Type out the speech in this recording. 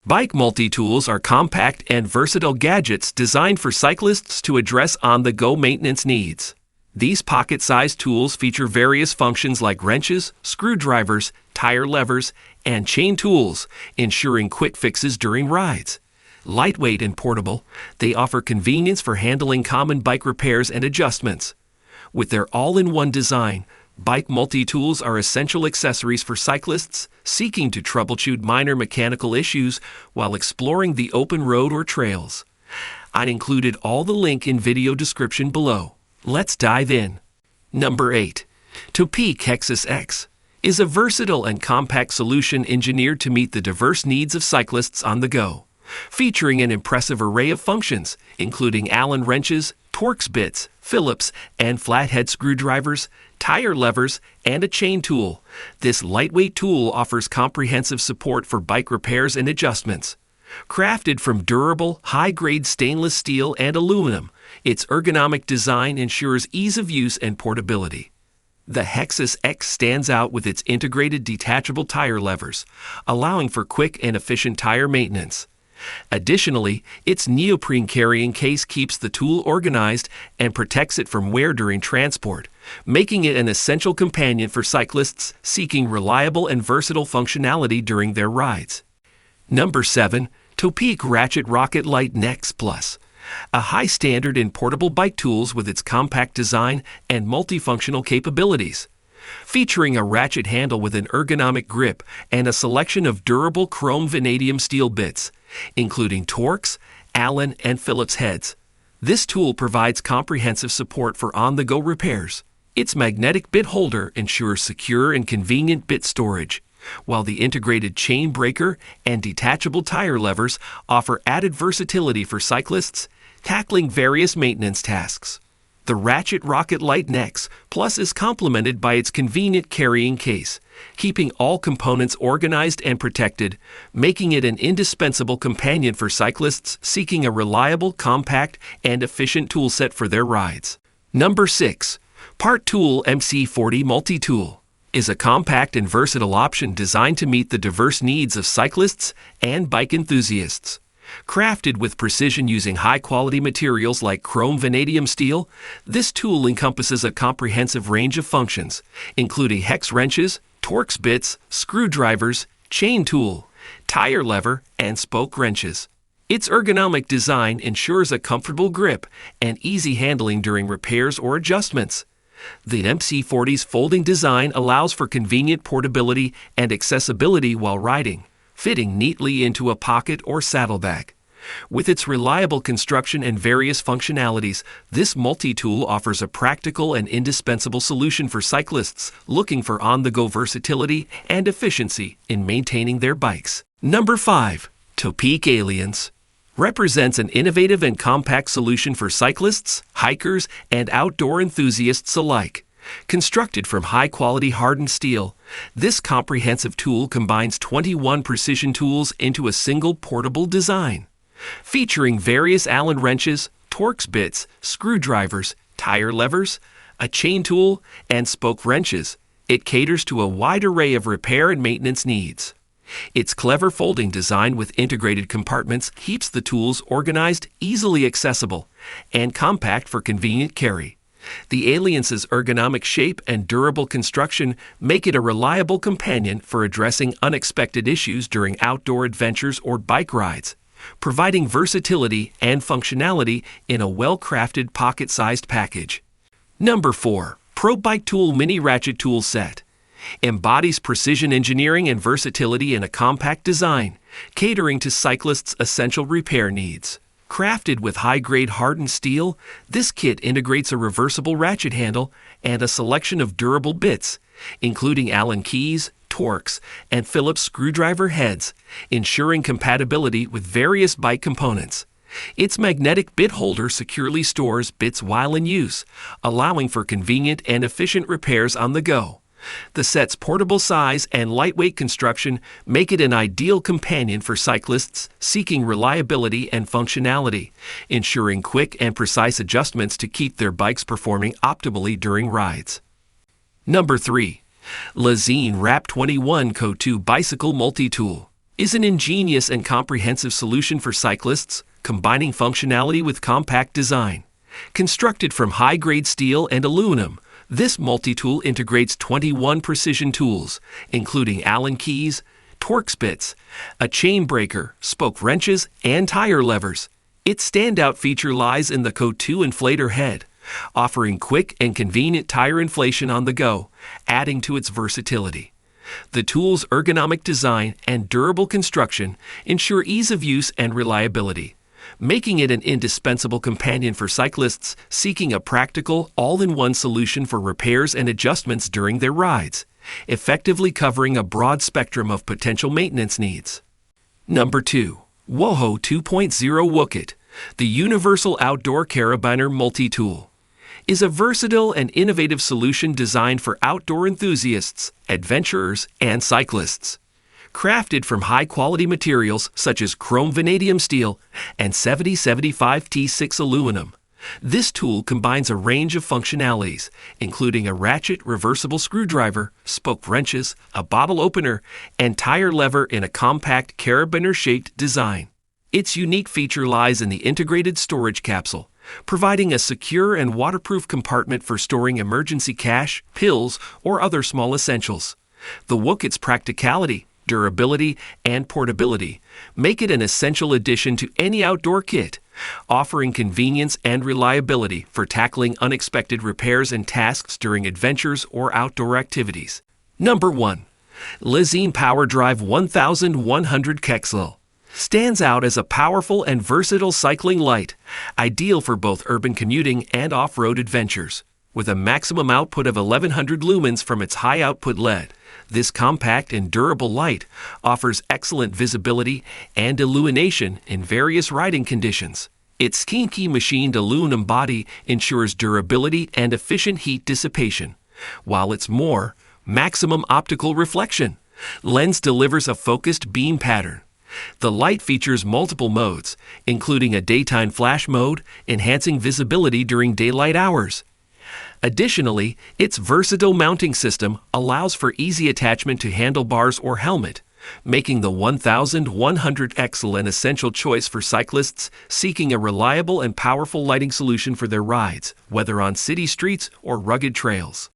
Bike multi-tools are compact and versatile gadgets designed for cyclists to address on-the-go maintenance needs. These pocket-sized tools feature various functions like wrenches, screwdrivers, tire levers, and chain tools, ensuring quick fixes during rides. Lightweight and portable, they offer convenience for handling common bike repairs and adjustments. With their all-in-one design, bike multi-tools are essential accessories for cyclists seeking to troubleshoot minor mechanical issues while exploring the open road or trails. I included all the link in video description below. Let's dive in. Number 8. Topeak Hexus X is a versatile and compact solution engineered to meet the diverse needs of cyclists on the go. Featuring an impressive array of functions, including Allen wrenches, Torx bits, Phillips and flathead screwdrivers, tire levers, and a chain tool. This lightweight tool offers comprehensive support for bike repairs and adjustments. Crafted from durable, high-grade stainless steel and aluminum, its ergonomic design ensures ease of use and portability. The Hexus X stands out with its integrated detachable tire levers, allowing for quick and efficient tire maintenance. Additionally, its neoprene carrying case keeps the tool organized and protects it from wear during transport, making it an essential companion for cyclists seeking reliable and versatile functionality during their rides. Number 7. Topeak Ratchet Rocket Lite Nex Plus. A high standard in portable bike tools with its compact design and multifunctional capabilities. Featuring a ratchet handle with an ergonomic grip and a selection of durable chrome vanadium steel bits, including Torx, Allen, and Phillips heads. This tool provides comprehensive support for on-the-go repairs. Its magnetic bit holder ensures secure and convenient bit storage, while the integrated chain breaker and detachable tire levers offer added versatility for cyclists tackling various maintenance tasks. The Ratchet Rocket Lite Nex Plus is complemented by its convenient carrying case, keeping all components organized and protected, making it an indispensable companion for cyclists seeking a reliable, compact, and efficient toolset for their rides. Number 6. Part Tool MC40 Multitool is a compact and versatile option designed to meet the diverse needs of cyclists and bike enthusiasts. Crafted with precision using high-quality materials like chrome vanadium steel, this tool encompasses a comprehensive range of functions, including hex wrenches, Torx bits, screwdrivers, chain tool, tire lever, and spoke wrenches. Its ergonomic design ensures a comfortable grip and easy handling during repairs or adjustments. The MC40's folding design allows for convenient portability and accessibility while riding, fitting neatly into a pocket or saddlebag. With its reliable construction and various functionalities, this multi-tool offers a practical and indispensable solution for cyclists looking for on-the-go versatility and efficiency in maintaining their bikes. Number 5. Topeak Aliens represents an innovative and compact solution for cyclists, hikers, and outdoor enthusiasts alike. Constructed from high-quality hardened steel, this comprehensive tool combines 21 precision tools into a single portable design. Featuring various Allen wrenches, Torx bits, screwdrivers, tire levers, a chain tool, and spoke wrenches, it caters to a wide array of repair and maintenance needs. Its clever folding design with integrated compartments keeps the tools organized, easily accessible, and compact for convenient carry. The Aliens' ergonomic shape and durable construction make it a reliable companion for addressing unexpected issues during outdoor adventures or bike rides, providing versatility and functionality in a well-crafted pocket-sized package. Number 4. Pro Bike Tool Mini Ratchet Tool Set embodies precision engineering and versatility in a compact design, catering to cyclists' essential repair needs. Crafted with high-grade hardened steel, this kit integrates a reversible ratchet handle and a selection of durable bits, including Allen keys, Torx, and Phillips screwdriver heads, ensuring compatibility with various bike components. Its magnetic bit holder securely stores bits while in use, allowing for convenient and efficient repairs on the go. The set's portable size and lightweight construction make it an ideal companion for cyclists seeking reliability and functionality, ensuring quick and precise adjustments to keep their bikes performing optimally during rides. Number 3. Lezyne Wrap 21 Co2 Bicycle Multi-Tool is an ingenious and comprehensive solution for cyclists, combining functionality with compact design. Constructed from high-grade steel and aluminum, this multi-tool integrates 21 precision tools, including Allen keys, Torx bits, a chain breaker, spoke wrenches, and tire levers. Its standout feature lies in the CO2 inflator head, offering quick and convenient tire inflation on the go, adding to its versatility. The tool's ergonomic design and durable construction ensure ease of use and reliability, making it an indispensable companion for cyclists seeking a practical, all-in-one solution for repairs and adjustments during their rides, effectively covering a broad spectrum of potential maintenance needs. Number 2. Woho 2.0 Wokit, the Universal Outdoor Carabiner Multi-Tool, is a versatile and innovative solution designed for outdoor enthusiasts, adventurers, and cyclists. Crafted from high-quality materials such as chrome vanadium steel and 7075 T6 aluminum, this tool combines a range of functionalities, including a ratchet reversible screwdriver, spoke wrenches, a bottle opener, and tire lever in a compact carabiner-shaped design. Its unique feature lies in the integrated storage capsule, providing a secure and waterproof compartment for storing emergency cash, pills, or other small essentials. The Wokit's practicality, durability, and portability make it an essential addition to any outdoor kit, offering convenience and reliability for tackling unexpected repairs and tasks during adventures or outdoor activities. Number 1. Lezyne PowerDrive 1100 hexus stands out as a powerful and versatile cycling light, ideal for both urban commuting and off-road adventures. With a maximum output of 1100 lumens from its high-output LED, this compact and durable light offers excellent visibility and illumination in various riding conditions. Its kinky machined aluminum body ensures durability and efficient heat dissipation, while its maximum optical reflection lens delivers a focused beam pattern. The light features multiple modes, including a daytime flash mode, enhancing visibility during daylight hours. Additionally, its versatile mounting system allows for easy attachment to handlebars or helmet, making the 1100 hexus an essential choice for cyclists seeking a reliable and powerful lighting solution for their rides, whether on city streets or rugged trails.